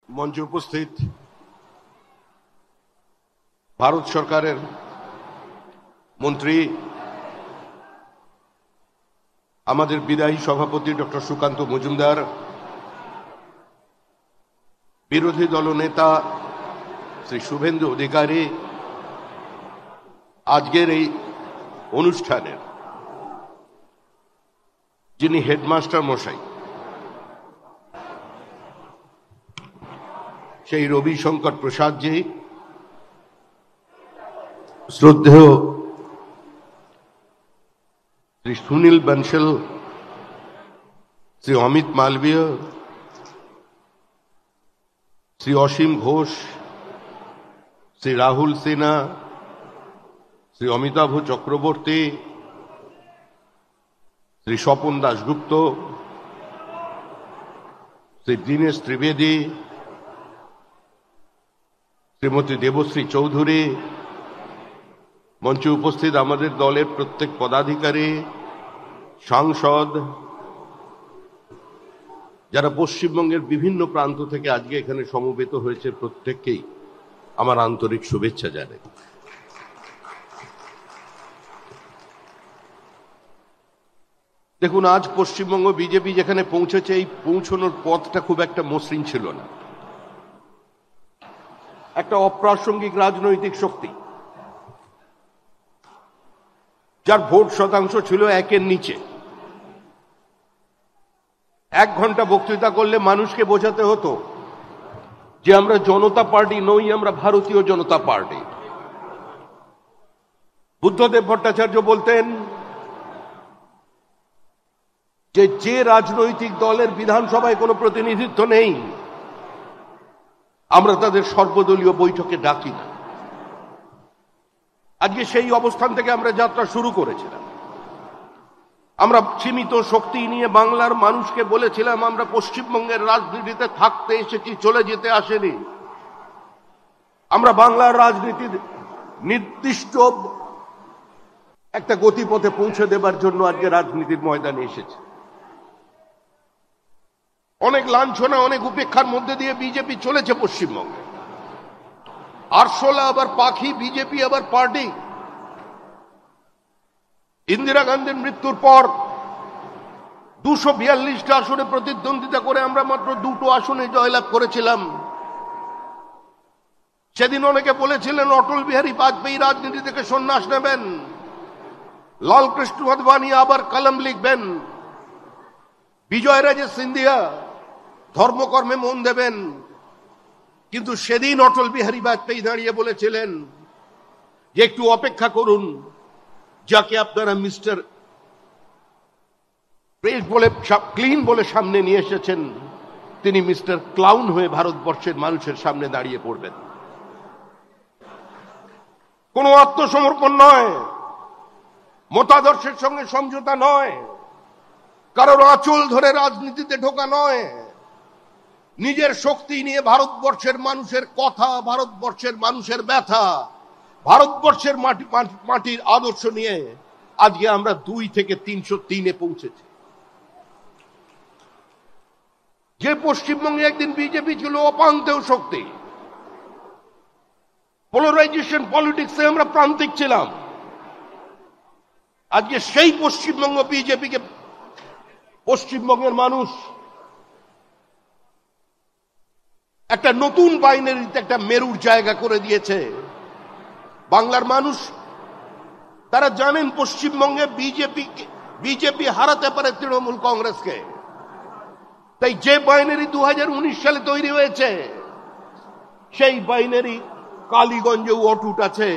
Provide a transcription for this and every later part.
মঞ্চে উপস্থিত ভারত সরকারের মন্ত্রী, আমাদের বিদায়ী সভাপতি ডক্টর সুকান্ত মজুমদার, বিরোধী দলনেতা শ্রী শুভেন্দু অধিকারী, আজকের এই অনুষ্ঠানের যিনি হেডমাস্টার মশাই সেই রবিশঙ্কর প্রসাদজি, শ্রদ্ধেয় শ্রী সুনীল বনশল, শ্রী অমিত মালবীয়, শ্রী অসীম ঘোষ, শ্রী রাহুল সিনহা, শ্রী অমিতাভ চক্রবর্তী, শ্রী স্বপন দাশগুপ্ত, শ্রী দীনেশ ত্রিবেদী, শ্রীমতী দেবশ্রী চৌধুরী, মঞ্চে উপস্থিত আমাদের দলের প্রত্যেক পদাধিকারী, সাংসদ, যারা পশ্চিমবঙ্গের বিভিন্ন প্রান্ত থেকে আজকে এখানে সমবেত হয়েছে, প্রত্যেককেই আমার আন্তরিক শুভেচ্ছা জানাই। দেখুন, আজ পশ্চিমবঙ্গ বিজেপি যেখানে পৌঁছেছে, এই পৌঁছানোর পথটা খুব একটা মসৃণ ছিল না। একটা অপ্রাসঙ্গিক রাজনৈতিক শক্তি, যার ভোট শতাংশ ছিল 1-এর নিচে, 1 ঘন্টা বক্তৃতা করলে মানুষকে বোঝাতে হতো যে আমরা জনতা পার্টি নই, আমরা ভারতীয় জনতা পার্টি। বুদ্ধদেব ভট্টাচার্য বলতেন যে রাজনৈতিক দলের বিধানসভায় কোনো প্রতিনিধিত্ব নেই, আমরা তাদের সর্বদলীয় বৈঠকে ডাকি না। আজকে সেই অবস্থান থেকে আমরা যাত্রা শুরু করেছিলাম। আমরা সীমিত শক্তি নিয়ে বাংলার মানুষকে বলেছিলাম আমরা পশ্চিমবঙ্গের রাজনীতিতে থাকতে এসেছি, চলে যেতে আসেনি। আমরা বাংলার রাজনীতির নির্দিষ্ট একটা গতিপথে পৌঁছে দেবার জন্য আজকে রাজনীতির ময়দানে এসেছি। অনেক লাঞ্ছনা, অনেক উপেক্ষার মধ্যে দিয়ে বিজেপি চলেছে পশ্চিমবঙ্গে। আরশোলা আবার পাখি, বিজেপি আবার পার্টি। ইন্দিরা গান্ধীর মৃত্যুর পর 242টা আসনে প্রতিদ্বন্দ্বিতা করে আমরা মাত্র 2টো আসনে জয়লাভ করেছিলাম। সেদিন অনেকে বলেছিলেন অটল বিহারী বাজপেয়ী রাজনীতি থেকে সন্ন্যাস নেবেন, লালকৃষ্ণ আদবানি আবার কলম লিখবেন, বিজয় রাজে সিন্ধিয়া ধর্মকর্মে মন দেবেন। কিন্তু সেদিন অটল বিহারী বাজপেয়ী দাঁড়িয়ে বলেছিলেন যে একটু অপেক্ষা করুন, যাকে আপনারা মিস্টার ক্লিন বলে সামনে নিয়ে এসেছেন, তিনি মিস্টার ক্লাউন হয়ে ভারতবর্ষের মানুষের সামনে দাঁড়িয়ে পড়বেন। কোনো আত্মসমর্পণ নয়, মতাদর্শের সঙ্গে সমঝোতা নয়, কারোর আঁচল ধরে রাজনীতিতে ঢোকা নয়, নিজের শক্তি নিয়ে ভারতবর্ষের মানুষের কথা, ভারতবর্ষের মানুষের ব্যথা, ভারতবর্ষের মাটির আদর্শ নিয়ে আজকে আমরা 2 থেকে 303-এ পৌঁছেছি। যে পশ্চিমবঙ্গে একদিন বিজেপি ছিল অপান্তেয় শক্তি, পোলারাইজেশন পলিটিক্সে আমরা প্রান্তিক ছিলাম, আজকে সেই পশ্চিমবঙ্গ বিজেপিকে পশ্চিমবঙ্গের মানুষ একটা নতুন বাইনারিতে একটা মেরুর জায়গা করে দিয়েছে। বাংলার মানুষ তারা জানেন পশ্চিমবঙ্গে বিজেপি হারাতে পারে তৃণমূল কংগ্রেসকে। তাই যে বাইনারি 2019 সালে তৈরি হয়েছে, সেই বাইনারি কালীগঞ্জেও অটুট আছে।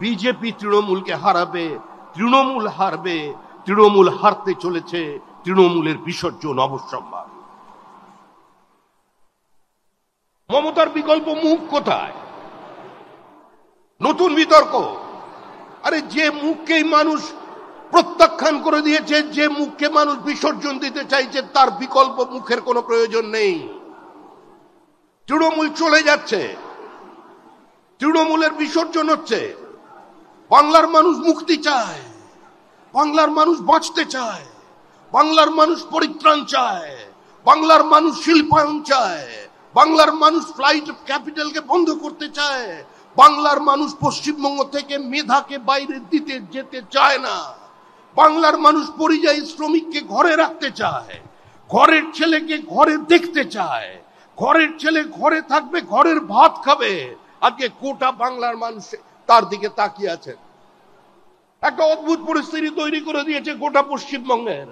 বিজেপি তৃণমূলকে হারাবে, তৃণমূল হারবে, তৃণমূল হারতে চলেছে, তৃণমূলের বিসর্জন অবশ্যম্ভাবী। মমতার বিকল্প মুখ কোথায়? নতুন বিতর্ক। আরে যে মুখকেই মানুষ প্রত্যাখ্যান করে দিয়েছে, যে মুখকে মানুষ বিসর্জন দিতে চাইছে, তার বিকল্প মুখের কোনো প্রয়োজন নেই। তৃণমূল চলে যাচ্ছে, তৃণমূলের বিসর্জন হচ্ছে। বাংলার মানুষ মুক্তি চায়, বাংলার মানুষ বাঁচতে চায়, বাংলার মানুষ পরিত্রাণ চায়, বাংলার মানুষ শিল্পায়ন চায়, বাংলার মানুষ ফ্লাইট অফ ক্যাপিটালকে বন্ধ করতে চায়। বাংলার মানুষ পশ্চিমবঙ্গ থেকে মেধাকে বাইরে দিতে যেতে চায় না। বাংলার মানুষ পরিযায়ী শ্রমিককে ঘরে রাখতে চায়, ঘরের ছেলেকে ঘরে দেখতে চায়, ঘরের ছেলে ঘরে থাকবে, ঘরের ভাত খাবে। আজকে গোটা বাংলার মানুষ তার দিকে তাকিয়ে আছেন। একটা অদ্ভুত পরিস্থিতি তৈরি করে দিয়েছে গোটা পশ্চিমবঙ্গের।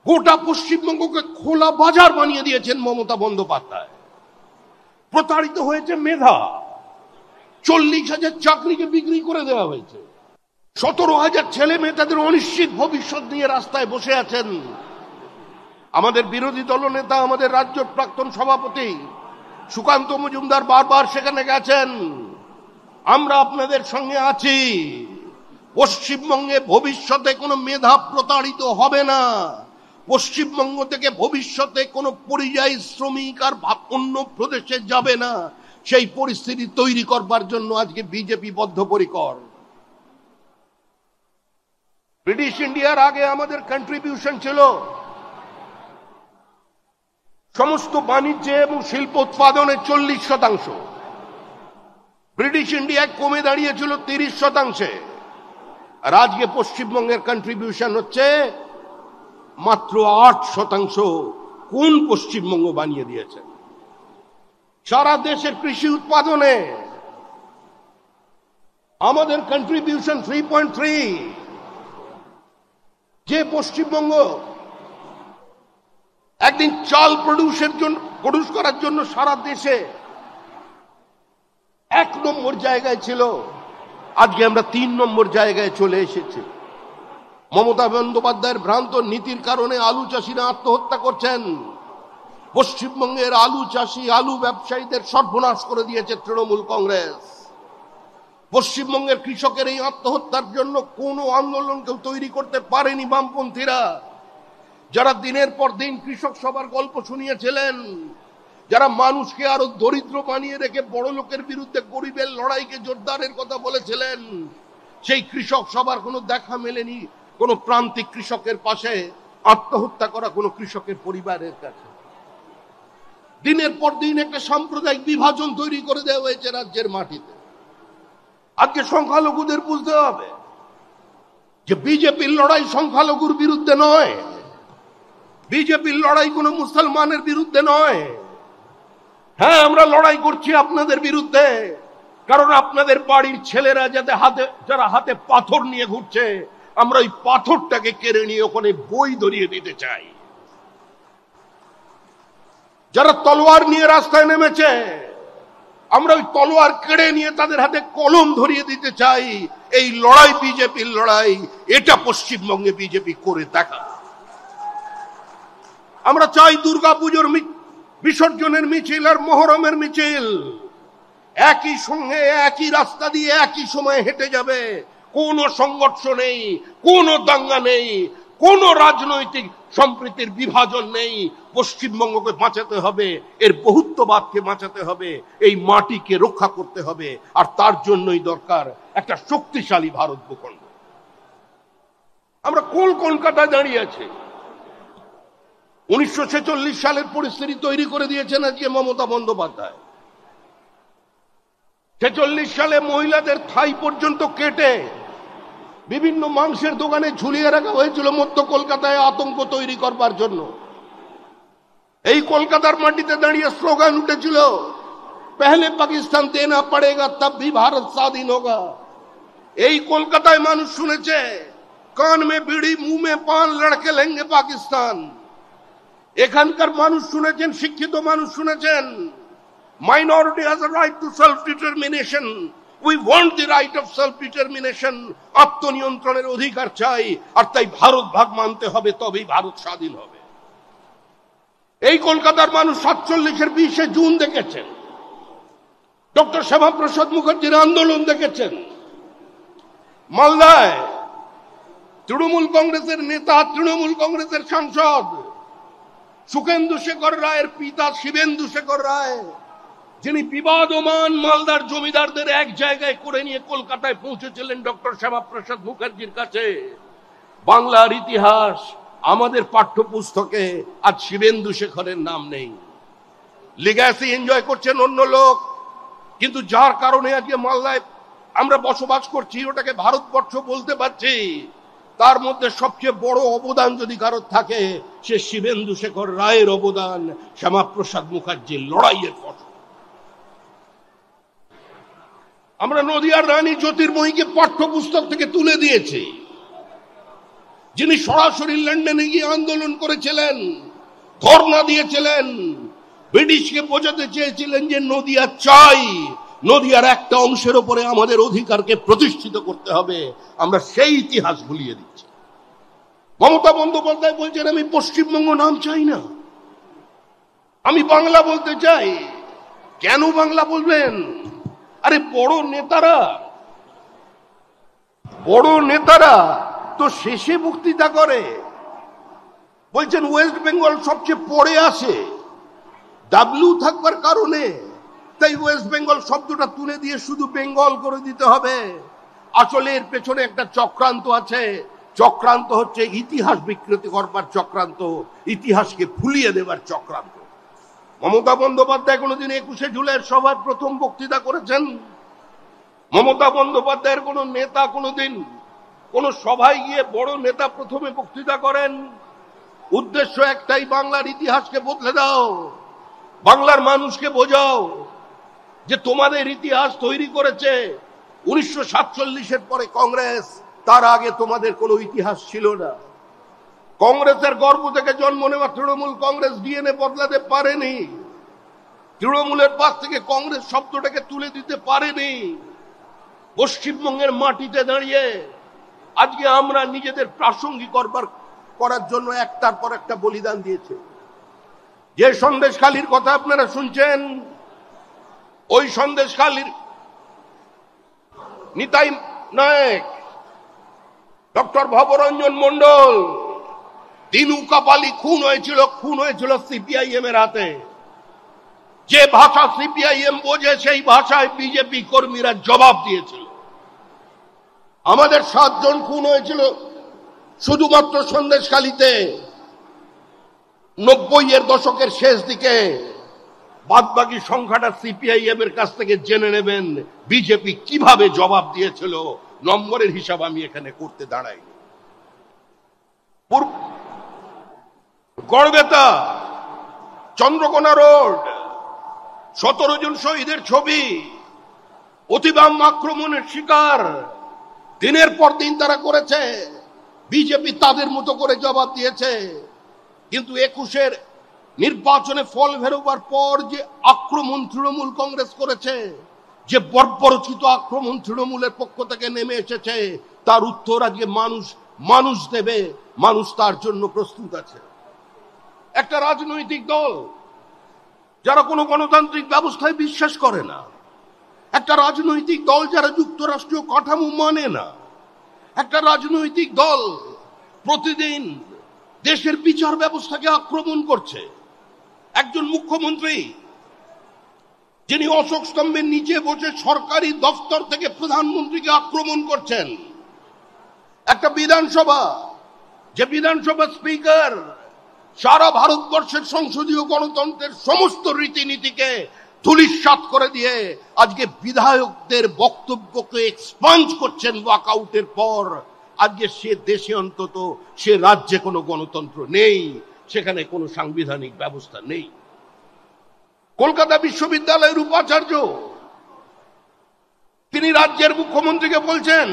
গোটা পশ্চিমবঙ্গকে খোলা বাজার বানিয়ে দিয়েছেন মমতা বন্দ্যোপাধ্যায়। প্রতারিত হয়েছে মেধা। 40,000 চাকরিকে বিক্রি করে দেওয়া হয়েছে। 17,000 ছেলে মেয়ে তাদের অনিশ্চিত ভবিষ্যৎ নিয়ে রাস্তায় বসে আছেন। আমাদের বিরোধী দলনেতা, আমাদের রাজ্য প্রাক্তন সভাপতি সুকান্ত মজুমদার বারবার সেখানে গেছেন। আমরা আপনাদের সঙ্গে আছি। পশ্চিমবঙ্গে ভবিষ্যতে কোনো মেধা প্রতারিত হবে না। পশ্চিমবঙ্গ থেকে ভবিষ্যতে কোনো পরিযায়ী শ্রমিক আর অন্য প্রদেশে যাবে না। সেই পরিস্থিতি তৈরি করবার জন্য আজকে বিজেপি বদ্ধপরিকর। ব্রিটিশ ইন্ডিয়ার আগে আমাদের কন্ট্রিবিউশন ছিল সমস্ত বাণিজ্যে এবং শিল্প উৎপাদনে 40%। ব্রিটিশ ইন্ডিয়ায় কমে দাঁড়িয়েছিল 30%। আর আজকে পশ্চিমবঙ্গের কন্ট্রিবিউশন হচ্ছে মাত্র 8%। কোন পশ্চিমবঙ্গ বানিয়ে দিয়েছে? সারা দেশের কৃষি উৎপাদনে আমাদের কন্ট্রিবিউশন 3.3। যে পশ্চিমবঙ্গ একদিন চাল প্রডিউস করার জন্য সারা দেশে 1 নম্বর জায়গায় ছিল, আজকে আমরা 3 নম্বর জায়গায় চলে এসেছি। মমতা বন্দ্যোপাধ্যায়ের ভ্রান্ত নীতির কারণে আলু চাষিরা আত্মহত্যা করছেন। পশ্চিমবঙ্গের আলু চাষি, আলু ব্যবসায়ীদের সর্বনাশ করে দিয়েছে তৃণমূল কংগ্রেস। পশ্চিমবঙ্গের কৃষকের এই আত্মহত্যার জন্য কোনো আন্দোলন কেউ তৈরি করতে পারেনি বামপন্থীরা। যারা দিনের পর দিন কৃষক সভার গল্প শুনিয়েছিলেন, যারা মানুষকে আরো দরিদ্র বানিয়ে রেখে বড় লোকের বিরুদ্ধে গরিবের লড়াইকে জোরদারের কথা বলেছিলেন, সেই কৃষক সভার কোনো দেখা মেলেনি কোন প্রান্তিক কৃষকের পাশে, আত্মহত্যা করা কোন কৃষকের পরিবারের কাছে। দিনের পর দিন একটা সাম্প্রদায়িক বিভাজন তৈরি করে দেওয়া হয়েছে রাজ্যের মাটিতে। আজকে সংখ্যালঘুদের বুঝতে হবে যে বিজেপির লড়াই সংখ্যালঘুর বিরুদ্ধে নয়, বিজেপির লড়াই কোনো মুসলমানের বিরুদ্ধে নয়। হ্যাঁ, আমরা লড়াই করছি আপনাদের বিরুদ্ধে, কারণ আপনাদের বাড়ির ছেলেরা যারা হাতে পাথর নিয়ে ঘুরছে, আমরা ওই পাথরটাকে কেড়ে নিয়ে ওখানে বই ধরিয়ে দিতে চাই। যারা তলোয়ার নিয়ে রাস্তায় নেমেছে, আমরা ওই তলোয়ার কেড়ে নিয়ে তাদের হাতে কলম ধরিয়ে দিতে চাই। এই লড়াই বিজেপির লড়াই, এটা পশ্চিমবঙ্গে বিজেপি করে দেখা। আমরা চাই দুর্গাপুজোর বিসর্জনের মিছিল আর মহরমের মিছিল একই সঙ্গে একই রাস্তা দিয়ে একই সময় হেঁটে যাবে। কোনো সংঘর্ষ নেই, কোনো দাঙ্গা নেই, কোনো রাজনৈতিক সম্প্রীতির বিভাজন নেই। পশ্চিমবঙ্গকে বাঁচাতে হবে, এর বহুত্ববাদকে বাঁচাতে হবে, এই মাটিকে রক্ষা করতে হবে। আর তার জন্যই দরকার একটা শক্তিশালী ভারত ভূখণ্ড। আমরা কলকাতায় দাঁড়িয়ে আছি। 1946 সালের পরিস্থিতি তৈরি করে দিয়েছেন আজকে মমতা বন্দ্যোপাধ্যায়। 46 সালে মহিলাদের থাই পর্যন্ত কেটে বিভিন্ন মাংসের দোকানে ঝুলিয়ে রাখা হয়েছিল মধ্য কলকাতায় আতঙ্ক তৈরি করবার জন্য। এই কলকাতার মাটিতে দাঁড়িয়ে স্লোগান উঠেছিল, পহলে পাকিস্তান দেনা পড়েগা তব ভি ভারত স্বাধীন হোগা। এই কলকাতায় মানুষ শুনেছে, কান মে বিড়ি মুহ মে পান লড়কে লেঙ্গে পাকিস্তান। এখানকার মানুষ শুনেছেন, শিক্ষিত মানুষ শুনেছেন, minority has a right to self determination. We want the right of self determination. আত্মনিয়ন্ত্রণের অধিকার চাই, আর তাই ভারত ভাগ মানতে হবে, তবেই ভারত স্বাধীন হবে। এই কলকাতার মানুষ 47-এর 20 জুন দেখেছেন, ডক্টর শ্যামাপ্রসাদ মুখার্জির আন্দোলন দেখেছেন। মালদায় তৃণমূল কংগ্রেসের নেতা, তৃণমূল কংগ্রেসের সাংসদ সুখেন্দু শেখর রায়ের পিতা শিবেন্দু শেখর রায়, যিনি বিবাদমান মালদার জমিদারদের এক জায়গায় করে নিয়ে কলকাতায় পৌঁছেছিলেন ডক্টর শ্যামাপ্রসাদ মুখার্জির কাছে। বাংলার ইতিহাস, আমাদের পাঠ্যপুস্তকে আজ শিবেন্দু শেখরের নাম নেই। লিগ্যাসি এনজয় করছেন অন্য লোক, কিন্তু যার কারণে আজকে মালদায় আমরা বসবাস করছি, ওটাকে ভারতবর্ষ বলতে পারছি, তার মধ্যে সবচেয়ে বড় অবদান যদি কারোর থাকে, সে শিবেন্দু শেখর রায়ের অবদান, শ্যামাপ্রসাদ মুখার্জির লড়াইয়ের ফসল। আমরা নদিয়ার রানী জ্যোতির্ময়ীকে পাঠ্যপুস্তক থেকে তুলে দিয়েছি, যিনি সরাসরি লন্ডনে গিয়ে আন্দোলন করেছিলেন, ধর্ণা দিয়েছিলেন, ব্রিটিশকে বোঝাতে চেয়েছিলেন যে নদিয়া চাই, নদিয়ার একটা অংশের উপরে আমাদের অধিকারকে প্রতিষ্ঠিত করতে হবে। আমরা সেই ইতিহাস ভুলিয়ে দিচ্ছি। মমতা বন্দ্যোপাধ্যায় বলছেন আমি পশ্চিমবঙ্গ নাম চাই না, আমি বাংলা বলতে চাই। কেন বাংলা বলবেন? আরে বড় নেতারা তো শেষে বক্তৃতা করে, বলছেন ওয়েস্ট বেঙ্গল সবচেয়ে পরে আসে, ডাব্লিউ থাকবার কারণে, তাই ওয়েস্ট বেঙ্গল শব্দটা তুলে দিয়ে শুধু বেঙ্গল করে দিতে হবে। আসলে এর পেছনে একটা চক্রান্ত আছে। চক্রান্ত হচ্ছে ইতিহাস বিকৃতি করবার চক্রান্ত, ইতিহাসকে ভুলিয়ে দেবার চক্রান্ত। মমতা বন্দ্যোপাধ্যায় কোনোদিন 21শে জুলাইয়ের সভার প্রথম বক্তৃতা করেছেন? মমতা বন্দ্যোপাধ্যায়ের কোন নেতা কোনোদিন কোন সভায় গিয়ে বড় নেতা প্রথমে বক্তৃতা করেন? উদ্দেশ্য একটাই, বাংলার ইতিহাসকে বদলে দাও, বাংলার মানুষকে বোঝাও যে তোমাদের ইতিহাস তৈরি করেছে 1947-এর পরে কংগ্রেস, তার আগে তোমাদের কোনো ইতিহাস ছিল না। কংগ্রেসের গর্ভ থেকে জন্ম নেওয়া তৃণমূল কংগ্রেস ডিএনএ বদলাতে পারেনি, তৃণমূলের পাশ থেকে কংগ্রেস শব্দটাকে তুলে দিতে পারেনি। পশ্চিমবঙ্গের মাটিতে দাঁড়িয়ে আজকে আমরা নিজেদের প্রাসঙ্গিক করার জন্য একটার পর একটা বলিদান দিয়েছে। যে সন্দেশখালীর কথা আপনারা শুনছেন, ওই সন্দেশখালীর নিতাই নায়ক, ডক্টর ভবরঞ্জন মন্ডল, দিনু কাপালি খুন হয়েছিল সিপিআইএম এর হাতে। যে ভাষা সিপিআইএম বোঝে সেই ভাষায় বিজেপি কর্মীরা জবাব দিয়েছিল। আমাদের 7 জন খুন হয়েছিল শুধুমাত্র সন্দেশখালীতে 90-এর দশকের শেষ দিকে। বাদবাকি সংখ্যাটা সিপিআইএম এর কাছ থেকে জেনে নেবেন বিজেপি কিভাবে জবাব দিয়েছিল। নম্বরের হিসাব আমি এখানে করতে দাঁড়াইনি। গড়বেতা, চন্দ্রকোনা রোড, 17 জন শহীদের ছবি, অতিবাম আক্রমণের শিকার, দিনের পর দিন তারা করেছে। বিজেপি তাদের মতো করে জবাব দিয়েছে। কিন্তু 21-এর নির্বাচনে ফল বেরোবার পর যে আক্রমণ তৃণমূল কংগ্রেস করেছে, যে বর্বরচিত আক্রমণ তৃণমূলের পক্ষ থেকে নেমে এসেছে, তার উত্তর আজকে মানুষ দেবে। মানুষ তার জন্য প্রস্তুত আছে। একটা রাজনৈতিক দল যারা কোনো গণতান্ত্রিক ব্যবস্থায় বিশ্বাস করে না, একটা রাজনৈতিক দল যারা যুক্তরাষ্ট্রীয় কাঠামো মানে না, একটা রাজনৈতিক দল প্রতিদিন দেশের বিচার ব্যবস্থাকে আক্রমণ করছে, একজন মুখ্যমন্ত্রী যিনি অশোক স্তম্ভের নিচে বসে সরকারি দপ্তর থেকে প্রধানমন্ত্রীকে আক্রমণ করছেন, একটা বিধানসভা, যে বিধানসভা স্পিকার সারা ভারতবর্ষের সংসদীয় গণতন্ত্রের সমস্ত রীতিনীতিকে ধূলিসাৎ করে দিয়ে আজকে বিধায়কদের বক্তব্যকে এক্সপাঞ্জ করছেন ওয়াকআউটের পর। আজকে সে দেশে, অন্তত সে রাজ্যে কোনো গণতন্ত্র নেই, সেখানে কোনো সাংবিধানিক ব্যবস্থা নেই। কলকাতা বিশ্ববিদ্যালয়ের উপাচার্য তিনি রাজ্যের মুখ্যমন্ত্রীকে বলছেন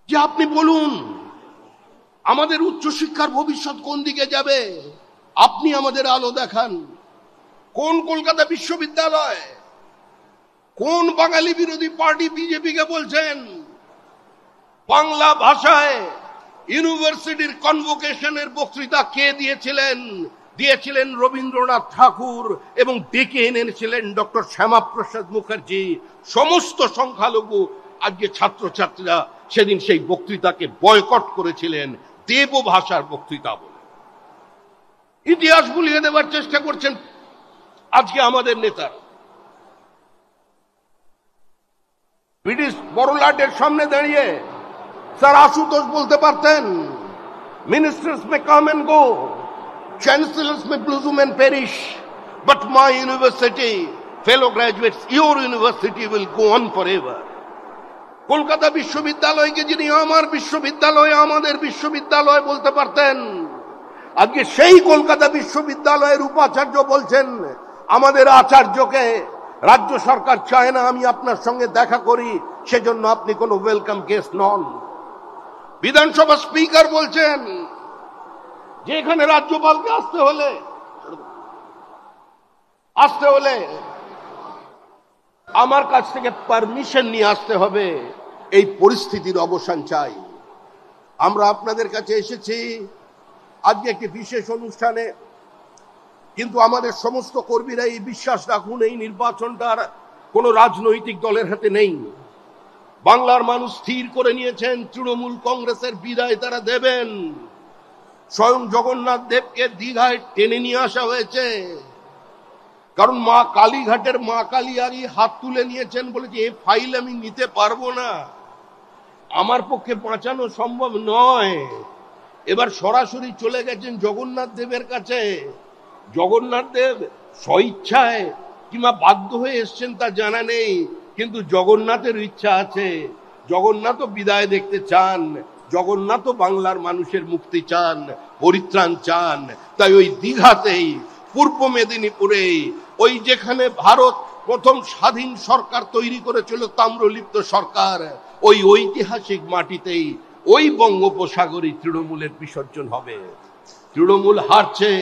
যে আপনি বলুন আমাদের উচ্চশিক্ষার ভবিষ্যৎ কোন দিকে যাবে, আপনি আমাদের আলো দেখান। কোন কলকাতা বিশ্ববিদ্যালয়, কোন বাঙালি বিরোধী পার্টি বিজেপিকে বলছেন বাংলা ভাষায় ইউনিভার্সিটির কনভোকেশনের বক্তৃতা কে দিয়েছিলেন রবীন্দ্রনাথ ঠাকুর, এবং ডেকে এনেছিলেন ডক্টর শ্যামাপ্রসাদ মুখার্জি। সমস্ত সংখ্যালঘু আজকে ছাত্রছাত্রীরা সেদিন সেই বক্তৃতাকে বয়কট করেছিলেন দেব ভাষার বক্তৃতা বলে। ইতিহাস ভুলিয়ে দেওয়ার চেষ্টা করছেন আজকে আমাদের নেতারা। ব্রিটিশ বড়লাটের সামনে দাঁড়িয়ে স্যার আশুতোষ বলতে পারতেন, ministers may come and go, Chancellors may bloom and perish, but my university, fellow graduates, your university will go on forever. Kolkata বিশ্ববিদ্যালয়কে যিনি আমার বিশ্ববিদ্যালয়, আমাদের বিশ্ববিদ্যালয় বলতে পারতেন, আজকে সেই কলকাতা বিশ্ববিদ্যালয়ের উপাচার্য বলছেন আমাদের আচার্যকে রাজ্য সরকার চায় না আমি আপনার সঙ্গে দেখা করি, সেজন্য আপনি কোনো ওয়েলকাম গেস্ট নন। বিধানসভা স্পিকার বলছেন যে এখানে রাজ্যপালকে আসতে হলে আমার কাছ থেকে পারমিশন নিয়ে আসতে হবে। এই পরিস্থিতির অবসান চাই। আমরা আপনাদের কাছে এসেছি আজকে একটি বিশেষ অনুষ্ঠানে, কিন্তু আমাদের সমস্ত কর্মীরা এই বিশ্বাস রাখুন এই নির্বাচনটার কোনো রাজনৈতিক দলের হাতে নেই। বাংলার মানুষ স্থির করে নিয়েছেন তৃণমূল কংগ্রেসের বিদায় তারা দেবেন। স্বয়ং জগন্নাথ দেবকে দীঘায় টেনে নিয়ে আসা হয়েছে, কারণ মা কালীঘাটের মা কালিয়ারি হাত তুলে নিয়েছেন, বলেছে এই ফাইল আমি নিতে পারবো না, আমার পক্ষে বাঁচানো সম্ভব নয়। এবার সরাসরি চলে গেছেন জগন্নাথ দেবের কাছে। জগন্নাথ দেব স্বইচ্ছায় কিংবা বাধ্য হয়ে এসছেন তা জানা নেই, কিন্তু জগন্নাথের ইচ্ছা আছে। জগন্নাথও বিদায় দেখতে চান, জগন্নাথও বাংলার মানুষের মুক্তি চান, পরিত্রাণ চান। তাই ওই দীঘাতেই, পূর্ব মেদিনীপুরে, ওই যেখানে ভারত প্রথম স্বাধীন সরকার তৈরি করেছিল, তাম্রলিপ্ত সরকার, ওই ঐতিহাসিক মাটিতেই ওই বঙ্গোপসাগরে তৃণমূলের বিসর্জন হবে। তৃণমূল হারছে,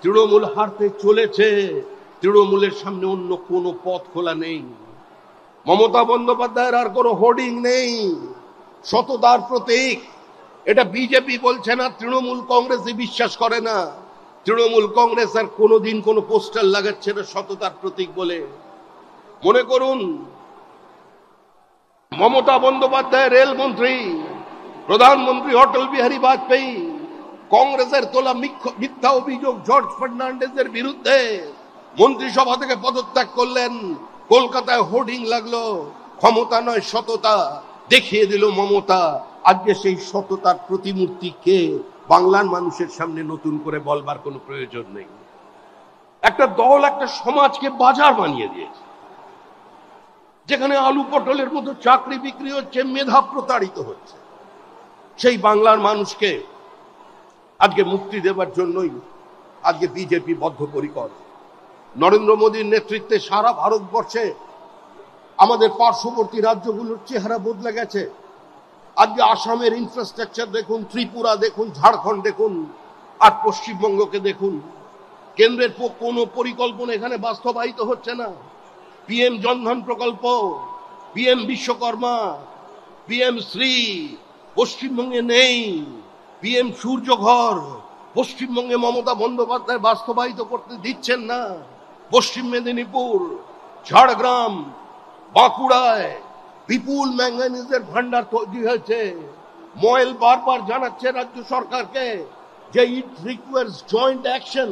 তৃণমূল হারতে চলেছে, তৃণমূলের সামনে অন্য কোনো পথ খোলা নেই। মমতা বন্দ্যোপাধ্যায়ের আর কোনো হোর্ডিং নেই, সততার প্রতীক। এটা বিজেপি বলছে না, তৃণমূল কংগ্রেসই বিশ্বাস করে না। তৃণমূল কংগ্রেস আর কোনোদিন কোনো পোস্টার লাগাচ্ছে না সততার প্রতীক বলে। মনে করুন মমতা বন্দ্যোপাধ্যায় রেলমন্ত্রী, প্রধানমন্ত্রী অটল বিহারী বাজপেয়ী কংগ্রেসের তোলা মিথ্যা অভিযোগ জর্জ ফার্নান্ডেজের বিরুদ্ধে মন্ত্রিসভা থেকে পদত্যাগ করলেন। কলকাতায় হোর্ডিং লাগলো, ক্ষমতা নয় সততা, দেখিয়ে দিল মমতা। আজকে সেই সততার প্রতিমূর্তি কে, বাংলার মানুষের সামনে নতুন করে বলবার কোনো প্রয়োজন নেই। একটা দল একটা সমাজকে বাজার বানিয়ে দিয়েছে, যেখানে আলু পটলের মতো চাকরি বিক্রি হচ্ছে, মেধা প্রতারিত হচ্ছে। সেই বাংলার মানুষকে আজকে মুক্তি দেবার জন্যই আজকে বিজেপি বদ্ধপরিকর। নরেন্দ্র মোদীর নেতৃত্বে সারা ভারতবর্ষে আমাদের পার্শ্ববর্তী রাজ্যগুলোর চেহারা বদলে গেছে। আজকে আসামের ইনফ্রাস্ট্রাকচার দেখুন, ত্রিপুরা দেখুন, ঝাড়খণ্ড দেখুন, আর পশ্চিমবঙ্গকে দেখুন। কেন্দ্রের কোনো পরিকল্পনা এখানে বাস্তবায়িত হচ্ছে না। পিএম জনধন প্রকল্প, পিএম বিশ্বকর্মা, পিএম শ্রী পশ্চিমবঙ্গে নেই, পিএম সূর্যঘর পশ্চিমবঙ্গে মমতা বন্দ্যোপাধ্যায় বাস্তবায়িত করতে দিচ্ছেন না। পশ্চিম মেদিনীপুর, ঝাড়গ্রাম, বাঁকুড়ায় বিপুল ম্যাঙ্গানিজের ভান্ডার তৈরি হয়েছে। ময়েল বারবার জানাচ্ছে রাজ্য সরকারকে যে ইট রিকোয়ার্স জয়েন্ট অ্যাকশন।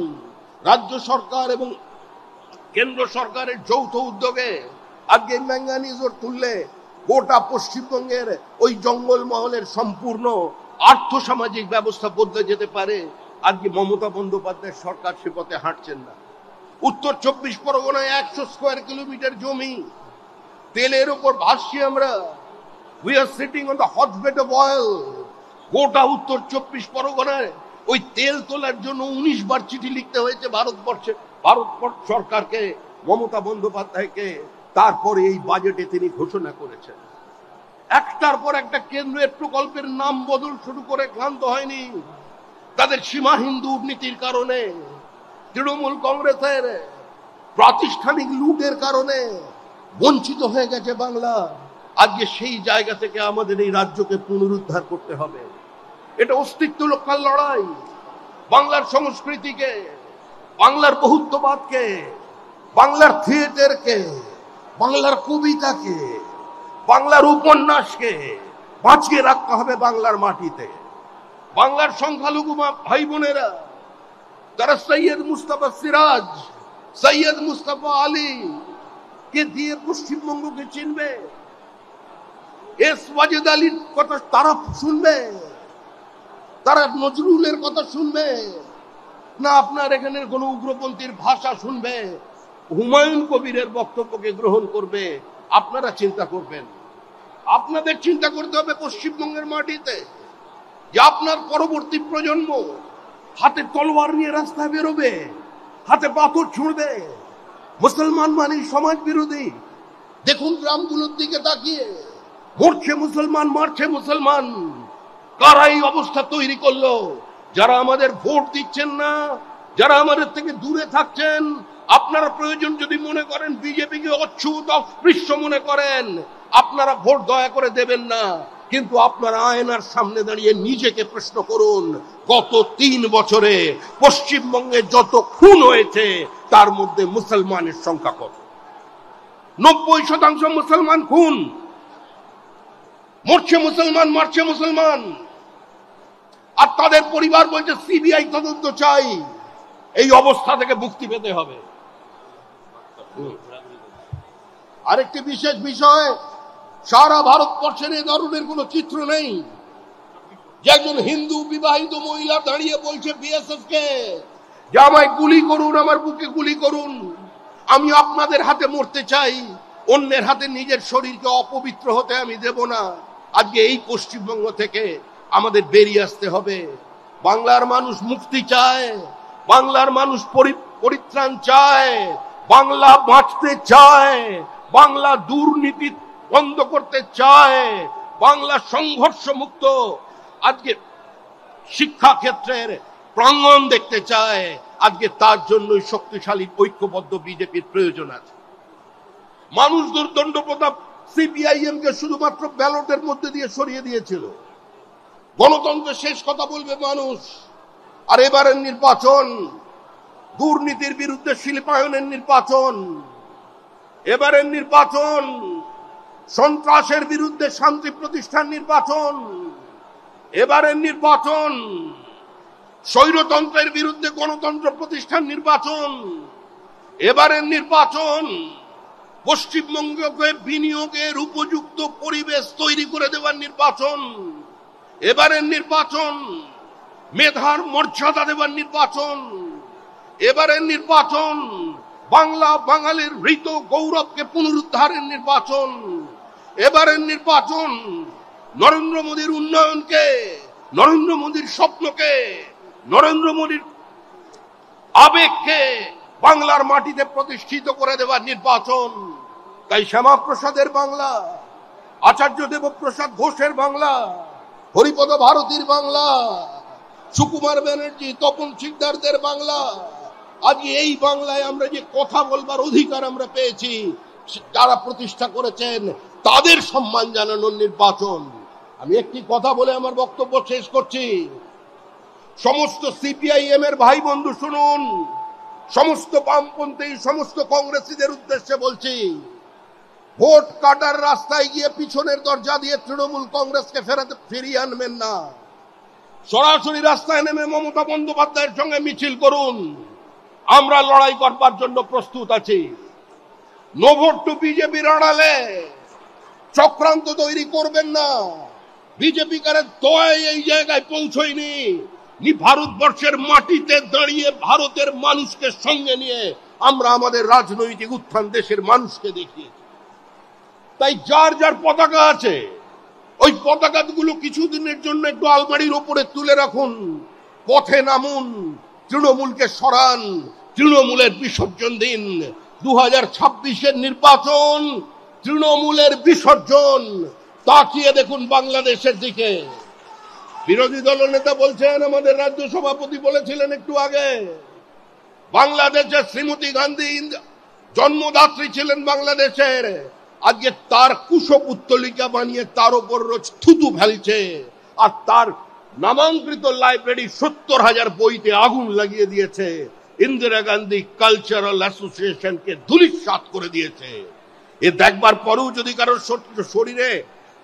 রাজ্য সরকার এবং কেন্দ্র সরকারের যৌথ উদ্যোগে আজকে ম্যাঙ্গানিজ তুললে গোটা পশ্চিমবঙ্গের ওই জঙ্গলমহলের সম্পূর্ণ আর্থসামাজিক ব্যবস্থা বদলে যেতে পারে। আজকে মমতা বন্দ্যোপাধ্যায়ের সরকার সে পথে হাঁটছেন না। উত্তর 24 পরগনায় 100 স্কোয়ার কিলোমিটার জমি তেলের উপর ভাসছি আমরা। We are sitting on the hotbed of oil. গোটা উত্তর 24 পরগনায় ওই তেল তোলার জন্য 19 বার চিঠি লিখতে হয়েছে ভারত সরকারকে, মমতা বন্দ্যোপাধ্যায়কে। তারপরে এই বাজেটে তিনি ঘোষণা করেছেন। একটার পর একটা কেন্দ্রের প্রকল্পের নাম বদল শুরু করে ক্লান্ত হয়নি। তাদের সীমাহীন দুর্নীতির কারণে, তৃণমূল কংগ্রেসের প্রাতিষ্ঠানিক লুটের কারণে বঞ্চিত হয়ে গেছে বাংলা। আজকে সেই জায়গা থেকে আমাদের এই রাজ্যকে পুনরুদ্ধার করতে হবে। এটা অস্তিত্ব রক্ষার লড়াই। বাংলার সংস্কৃতিকে, বাংলার বহুত্ববাদকে, বাংলার থিয়েটারকে, বাংলার কবিতাকে, বাংলার উপন্যাসকে বাঁচিয়ে রাখতে হবে বাংলার মাটিতে। বাংলার সংখ্যালঘু ভাই বোনেরা তারা সৈয়দ মুস্তাফা সিরাজ, সৈয়দ মুস্তাফা আলী কে দিয়ে পশ্চিমবঙ্গকে চিনবে। এস ওয়াজেদ আলীর কথা তারা শুনবে, তারা নজরুলের কথা শুনবে। না আপনার এখানে কোনো উগ্রপন্থীর ভাষা শুনবে, হুমায়ুন কবিরের বক্তব্যকে গ্রহণ করবে, আপনারা চিন্তা করবেন। আপনাদের চিন্তা করতে হবে পশ্চিমবঙ্গের মাটিতে যে আপনার পরবর্তী প্রজন্ম হাতে তলোয়ার নিয়ে রাস্তায় বেরোবে, হাতে পাথর ছুঁড়বে, মুসলমান মানে সমাজ বিরোধী। দেখুন গ্রামগুলোর দিকে তাকিয়ে, মরছে মুসলমান, মারছে মুসলমান। কারা এই অবস্থা তৈরি করলো? যারা আমাদের ভোট দিচ্ছেন না, যারা আমাদের থেকে দূরে থাকছেন। আপনারা প্রয়োজন যদি মনে করেন বিজেপিকে অচ্ছুত অস্পৃশ্য মনে করেন, আপনারা ভোট দয়া করে দেবেন না। কিন্তু আপনারা আয়নার সামনে দাঁড়িয়ে নিজেকে প্রশ্ন করুন, গত 3 বছরে পশ্চিমবঙ্গে যত খুন হয়েছে তার মধ্যে মুসলমানের সংখ্যা কত? 90% মুসলমান খুন। মরছে মুসলমান, মারছে মুসলমান। আর তাদের পরিবার বলছে সিবিআই তদন্ত চাই। এই অবস্থা থেকে মুক্তি পেতে হবে। আরেকটি বিশেষ বিষয়, সারা ভারতবর্ষের এ ধরনের কোন চিত্র নেই যে একজন হিন্দু বিবাহিত মহিলা দাঁড়িয়ে বলছে বিএসএফ কে যে আমায় গুলি করুন, আমার বুকে গুলি করুন, আমি আপনাদের হাতে মরতে চাই, অন্যের হাতে নিজের শরীরকে অপবিত্র হতে আমি দেব না। আজকে এই পশ্চিমবঙ্গ থেকে আমাদের বেরিয়ে আসতে হবে। বাংলার মানুষ মুক্তি চায়, বাংলার মানুষ পরিত্রাণ চায়, বাংলা বাঁচতে চায়, বাংলা দুর্নীতি বন্ধ করতে চায়, বাংলা সংঘর্ষ মুক্ত আজকে শিক্ষা ক্ষেত্রের প্রাঙ্গণ দেখতে চায়। আজকে তার জন্যই শক্তিশালী ঐক্যবদ্ধ বিজেপির প্রয়োজন আছে। মানুষ দুর্দণ্ড প্রতাপ সিপিআইএম কে শুধুমাত্র ব্যালটের মধ্যে দিয়ে সরিয়ে দিয়েছিল। গণতন্ত্রের শেষ কথা বলবে মানুষ। আর এবারের নির্বাচন দুর্নীতির বিরুদ্ধে শিল্পায়নের নির্বাচন, এবারের নির্বাচন সন্ত্রাসের বিরুদ্ধে শান্তি প্রতিষ্ঠান নির্বাচন, এবারের নির্বাচন স্বৈরতন্ত্রের বিরুদ্ধে গণতন্ত্র প্রতিষ্ঠান নির্বাচন, এবারের নির্বাচন পশ্চিমবঙ্গকে বিনিয়োগের উপযুক্ত পরিবেশ তৈরি করে দেওয়ার নির্বাচন, এবারের নির্বাচন মেধার মর্যাদা দেওয়ার নির্বাচন, এবারের নির্বাচন বাংলা বাঙালির হৃত গৌরবকে পুনরুদ্ধারের নির্বাচন, এবারের নির্বাচন নরেন্দ্র মোদীর উন্নয়নকে, নরেন্দ্র মোদীর স্বপ্নকে, নরেন্দ্র মোদীর আবেগকে বাংলার মাটিতে প্রতিষ্ঠিত করে দেওয়ার নির্বাচন। তাই শ্যামাপ্রসাদের বাংলা, আচার্য দেবপ্রসাদ ঘোষের বাংলা, হরিপদ ভারতীর বাংলা, সুকুমার ব্যানার্জি, তপন শিকদারদের বাংলা, আজকে এই বাংলায় আমরা যে কথা বলবার অধিকার আমরা পেয়েছি, যারা প্রতিষ্ঠা করেছেন তাদের সম্মান জানানোর নির্বাচন। আমি একটি কথা বলে আমার বক্তব্য শেষ করছি। সমস্ত সিপিআইএম এর ভাই বন্ধু শুনুন, সমস্ত বামপন্থী, সমস্ত কংগ্রেসীদের উদ্দেশ্যে বলছি, ভোট কাটার রাস্তায় গিয়ে পিছনের দরজা দিয়ে তৃণমূল কংগ্রেসকে ফিরিয়ে আনবেন না। সরাসরি রাস্তায় নেমে মমতা বন্দ্যোপাধ্যায়ের সঙ্গে মিছিল করুন। আমরা লড়াই করবার জন্য প্রস্তুত আছি। নো ভোট টু বিজেপির আড়ালে চক্রান্ত তৈরি করবেন না। বিজেপি কারের দোয়ায় এই জায়গায় পৌঁছয়নি। ভারতবর্ষের মাটিতে দাঁড়িয়ে ভারতের মানুষকে সঙ্গে নিয়ে আমরা আমাদের রাজনৈতিক উত্থান দেশের মানুষকে দেখিয়েছি। তাই যার যার পতাকা আছে, ওই পতাকাগুলো কিছুদিনের জন্য একটু আলমারির ওপরে তুলে রাখুন, পথে নামুন, তৃণমূলকে সরান, তৃণমূলের বিসর্জন দিন। 2026-এর নির্বাচন তৃণমূলের বিসর্জন। তাকিয়ে দেখুন বাংলাদেশের দিকে। বিরোধী দলনেতা বলছেন, আমাদের রাজ্য সভাপতি বলেছিলেন একটু আগে, বাংলাদেশের শ্রীমতী গান্ধী জন্মদাত্রী ছিলেন বাংলাদেশের। আজকে তার কুশপুত্তলিকা বানিয়ে তার উপর রোজ থুতু ফেলছে, আর তার নামাঙ্কিত লাইব্রেরি 70,000 বইতে আগুন লাগিয়ে দিয়েছে। ইন্দিরা গান্ধী কালচারাল অ্যাসোসিয়েশনকে ধূলিসাৎ করে দিয়েছে। এ দেখবার পরেও যদি কারোর শরীরে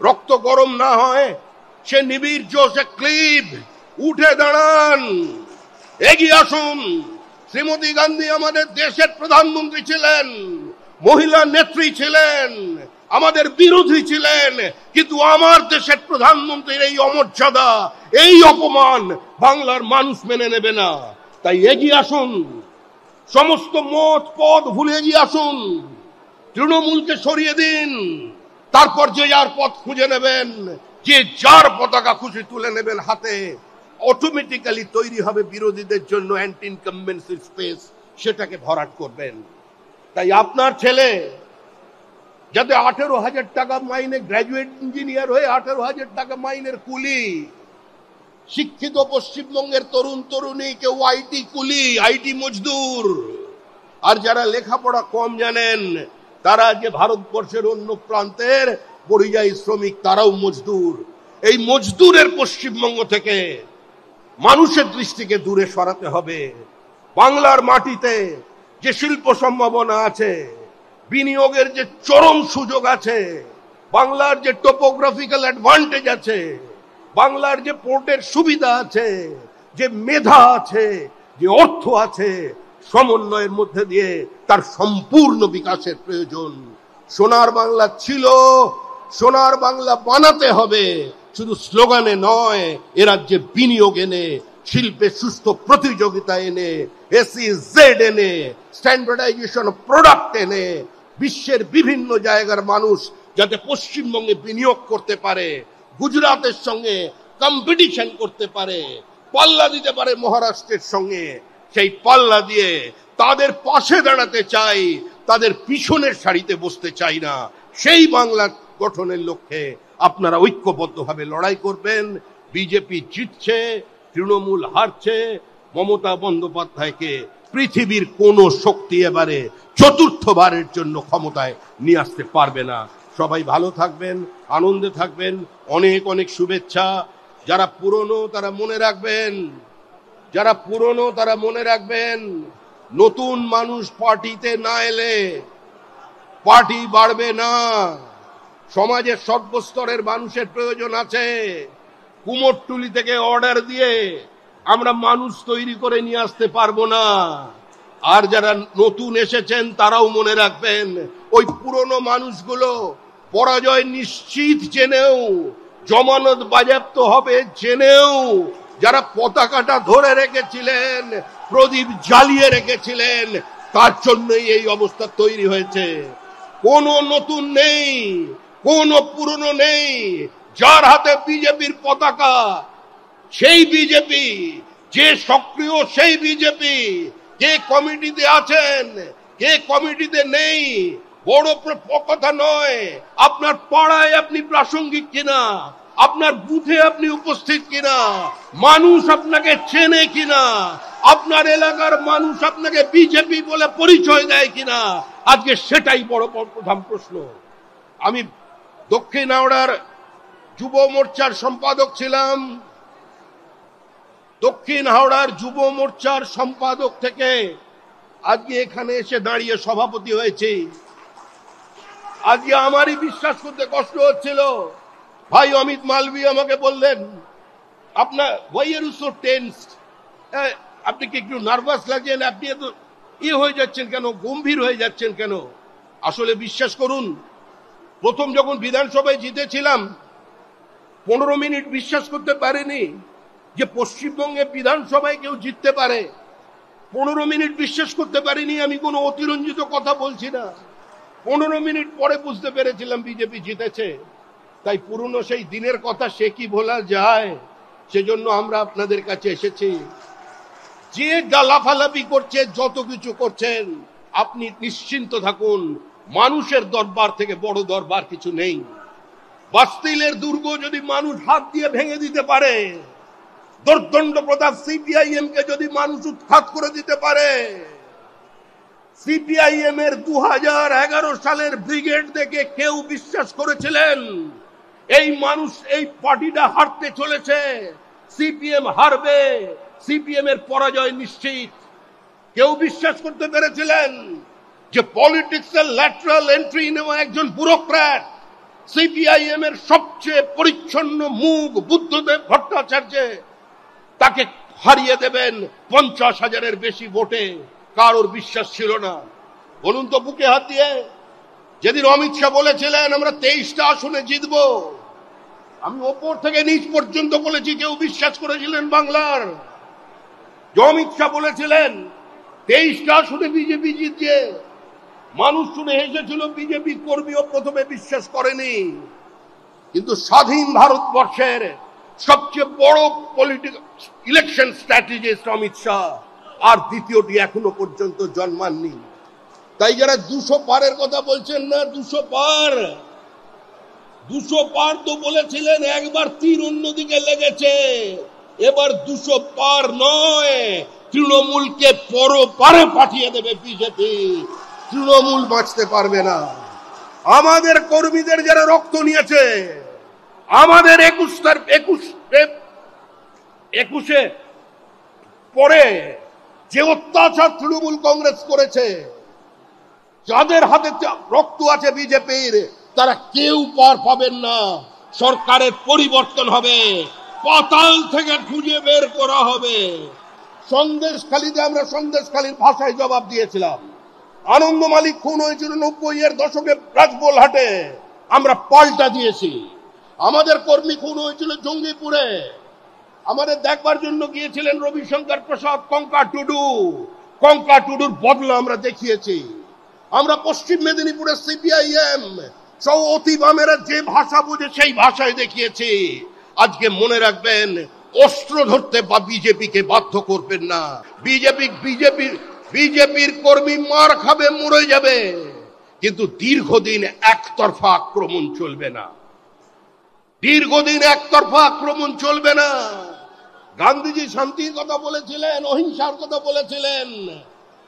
রক্ত গরম না হয়, সে নিবিড় জোশে ক্লিব উঠে দাঁড়ান, এগিয়ে আসুন। শ্রীমতী গান্ধী আমাদের দেশের প্রধানমন্ত্রী ছিলেন, মহিলা নেত্রী ছিলেন, আমাদের বিরোধী ছিলেন, কিন্তু আমার দেশের প্রধানমন্ত্রীর এই অমর্যাদা, এই অপমান বাংলার মানুষ মেনে নেবে না। তাই এগিয়ে আসুন, সমস্ত মত পদ ভুলে এগিয়ে আসুন, তৃণমূলকে সরিয়ে দিন, তারপর যে যার পথ খুঁজে নেবেন, যে যার পতাকা খুশি তুলে নেবেন হাতে, অটোমেটিক্যালি তৈরি হবে বিরোধীদের জন্য অ্যান্টি ইনকামবেন্সি স্পেস, সেটাকে ভরাট করবেন। তাই আপনার ছেলে যাতে 18,000 টাকা মাইনে, গ্র্যাজুয়েট ইঞ্জিনিয়ার হয়ে 18,000 টাকা মাইনের কুলি, শিক্ষিত পশ্চিমবঙ্গের তরুণ তরুণী কেউ আইটি কুলি, আইটি মজদুর, আর যারা লেখাপড়া কম জানেন তারা আজকে ভারতবর্ষের অন্য প্রান্তের পরিযায়ী শ্রমিক, তারাও মজদুর। এই মজদুরের পশ্চিমবঙ্গ থেকে মানুষের দৃষ্টিকে দূরে সরাতে হবে। বাংলার মাটিতে যে শিল্প সম্ভাবনা আছে, বিনিয়োগের যে চরম সুযোগ আছে, বাংলার যে টোপোগ্রাফিক্যাল অ্যাডভান্টেজ আছে, বাংলার যে পোর্টের সুবিধা আছে, যে মেধা আছে, যে অর্থ আছে, সমন্বয়ের মধ্যে দিয়ে তার সম্পূর্ণ বিকাশের প্রয়োজন। সোনার বাংলা ছিল, সোনার বাংলা বানাতে হবে, শুধু স্লোগানে নয়, এ রাজ্যে বিনিয়োগ এনে, শিল্পে সুস্থ প্রতিযোগিতা এনে, SEZ এনে, স্ট্যান্ডার্ডাইজেশন অফ প্রোডাক্ট এনে, বিশ্বের বিভিন্ন জায়গার মানুষ যাতে পশ্চিমবঙ্গে বিনিয়োগ করতে পারে, গুজরাটের সঙ্গে কম্পিটিশন করতে পারে, পাল্লা দিতে পারে মহারাষ্ট্রের সঙ্গে, সেই পাল্লা দিয়ে তাদের পাশে দাঁড়াতে চাই, তাদের পিছনের সারিতে বসতে চাই না। সেই বাংলা গঠনের লক্ষ্যে আপনারা ঐক্যবদ্ধভাবে লড়াই করবেন। বিজেপি জিতছে, তৃণমূল হারছে, মমতা বন্দ্যোপাধ্যায়কে পৃথিবীর কোন শক্তি এবারে চতুর্থবারের জন্য ক্ষমতায় নিয়ে আসতে পারবে না। সবাই ভালো থাকবেন, আনন্দে থাকবেন, অনেক অনেক শুভেচ্ছা। যারা পুরনো তারা মনে রাখবেন, যারা পুরনো তারা মনে রাখবেন, নতুন মানুষ পার্টিতে না এলে পার্টি বাড়বে না। সমাজের সর্বস্তরের মানুষের প্রয়োজন আছে। কুমোরটুলি থেকে অর্ডার দিয়ে আমরা মানুষ তৈরি করে নিয়ে আসতে পারবো না। আর যারা নতুন এসেছেন তারাও মনে রাখবেন, ওই পুরনো মানুষগুলো পরাজয় নিশ্চিত জেনেও, জমানত বাজেয়াপ্ত হবে জেনেও, যারা পতাকাটা ধরে রেখেছিলেন, প্রদীপ জ্বালিয়ে রেখেছিলেন, তার জন্যই এই অবস্থা তৈরি হয়েছে। কোনো নতুন নেই, কোনো পুরনো নেই। যার হাতে বিজেপির পতাকা সেই বিজেপি, যে সক্রিয় সেই বিজেপি, কে কমিটিতে আছেন কে কমিটিতে নেই বড় কথা নয়। আপনার পাড়ায় আপনি প্রাসঙ্গিক কিনা, আপনার বুথে আপনি উপস্থিত কিনা, মানুষ আপনাকে চেনে কিনা, আপনার এলাকার মানুষ আপনাকে বিজেপি বলে পরিচয় দেয় কিনা, আজকে সেটাই বড় প্রধান প্রশ্ন। আমি দক্ষিণ হাওড়ার যুব মোর্চার সম্পাদক ছিলাম। দক্ষিণ হাওড়ার যুব মোর্চার সম্পাদক থেকে আজকে এখানে এসে দাঁড়িয়ে সভাপতি হয়েছি। আজকে আমারই বিশ্বাস করতে কষ্ট হচ্ছিল। ভাই অমিত মালভি আমাকে বললেন, আপনার why are you so tensed, আপনি কি একটু নার্ভাস লাগছেন, আপনি এত হয়ে যাচ্ছেন কেন, গম্ভীর হয়ে যাচ্ছেন কেন? আসলে বিশ্বাস করুন, প্রথম যখন বিধানসভায় জিতেছিলাম 15 মিনিট বিশ্বাস করতে পারিনি যে পশ্চিমবঙ্গে বিধানসভায় কেউ জিততে পারে। 15 মিনিট বিশ্বাস করতে পারিনি। আমি কোনো অতিরঞ্জিত কথা বলছি না। 15 মিনিট পরে বুঝতে পেরেছিলাম বিজেপি জিতেছে। তাই পুরনো সেই দিনের কথা সে কি ভোলা যায়? সেজন্য আমরা আপনাদের কাছে এসেছি। যে গালাফালাপি করছে, যত কিছু করছেন, আপনি নিশ্চিন্ত থাকুন, মানুষের দরবার থেকে বড় দরবার কিছু নেই। বাস্তিলের দুর্গ যদি মানুষ হাত দিয়ে ভেঙে দিতে পারে, দর্দণ্ড প্রতাপ সিপিআইএম কে যদি মানুষ উৎখাত করে দিতে পারে, সিপিআইএম এর 2011 সালের ব্রিগেড দেখে কেউ বিশ্বাস করেছিলেন এই মানুষ, এই পার্টিটা হারতে চলেছে, সিপিএম হারবে, সিপিএম এর পরাজয় নিশ্চিত? কেউ বিশ্বাস করতে পেরেছিলেন যে পলিটিক্সের ল্যাটারাল এন্ট্রি নেওয়া একজন ব্যুরোক্র্যাট, সিপিআইএম এর সবচেয়ে পরিচ্ছন্ন মুখ বুদ্ধদেব ভট্টাচার্য, তাকে হারিয়ে দেবেন 50,000-এর বেশি ভোটে? কারোর বিশ্বাস ছিল না। বলুন তো বুকে হাত দিয়ে। যেদিন অমিত শাহ বলেছিলেন আমরা 23টা আসনে জিতব, আমি ওপর থেকে নিচ পর্যন্ত বলেছি, কেউ বিশ্বাস করেছিলেন বাংলার? অমিত শাহ বলেছিলেন 23টা আসনে বিজেপি জিতছে, মানুষ শুনে হেসেছিল, বিজেপি কর্মীও প্রথমে বিশ্বাস করেনি। কিন্তু স্বাধীন ভারতবর্ষের সবচেয়ে বড় political election strategist Amit Shah, আর দ্বিতীয়টি এখনো পর্যন্ত জন্মাননি। তাই যারা 200 পারের কথা বলছেন না, 200 পার তো বলেছিলেন, একবার তীর অন্যদিকে লেগেছে, এবার 200 পার নয়, তৃণমূলকে পরপারে পাঠিয়ে দেবে বিজেপি। তৃণমূল বাঁচতে পারবে না। আমাদের কর্মীদের যারা রক্ত নিয়েছে, আমাদের 21 পরে যে অত্যাচার তৃণমূল কংগ্রেস করেছে, যাদের হাতে রক্ত আছে বিজেপির, তারা কেউ পার পাবেন না। সরকারের পরিবর্তন হবে, পাতাল থেকে খুঁজে বের করা হবে। সন্দেশখালীতে আমরা সন্দেশখালীর ভাষায় জবাব দিয়েছিলাম। আনন্দ মালিক খুন হয়েছিল 90-এর দশকে রাজবোলহাটে, আমরা পাল্টা দিয়েছি। আমাদের কর্মী খুন হয়েছিল জঙ্গিপুরে, আমাদের দেখবার জন্য গিয়েছিলেন রবিশঙ্কর প্রসাদ, কঙ্কা টুডুর বদলা আমরা দেখিয়েছি। আমরা পশ্চিম মেদিনীপুরে সিপিআইএম সহ অতি বামেরা যে ভাষা বুঝে সেই ভাষায় দেখিয়েছি। আজকে মনে রাখবেন, অস্ত্র ধরতে বা বিজেপিকে বাধ্য করবেন না। বিজেপির কর্মী মার খাবে, মরে যাবে, কিন্তু দীর্ঘদিন একতরফা আক্রমণ চলবে না। গান্ধীজি শান্তির কথা বলেছিলেন, অহিংসার কথা বলেছিলেন,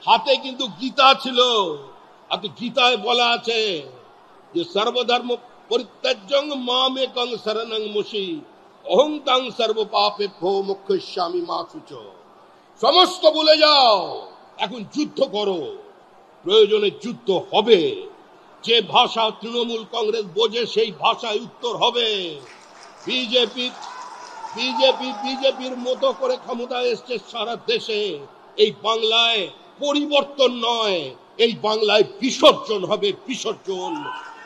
হাতে কিন্তু গীতা ছিল। আর গীতায় বলা আছে যে সর্বধর্ম পরিত্যাজ্যং মামেকং শরণং মুষি অহং তাং সর্ব পাপেভ্যো মোক্ষয়িষ্যামি মা শুচো। সমস্ত ভুলে যাও, এখন যুদ্ধ করো। প্রয়োজনে যুদ্ধ হবে। যে ভাষা তৃণমূল কংগ্রেস বোঝে সেই ভাষায় উত্তর হবে। বিজেপির মতো করে ক্ষমতায় এসছে সারা দেশে। এই বাংলায় পরিবর্তন নয়, এই বাংলায় বিসর্জন হবে, বিসর্জন।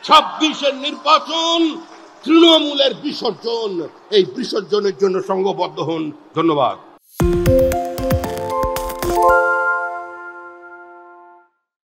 26-এর নির্বাচন তৃণমূলের বিসর্জন। এই বিসর্জনের জন্য সংঘবদ্ধ হন। ধন্যবাদ।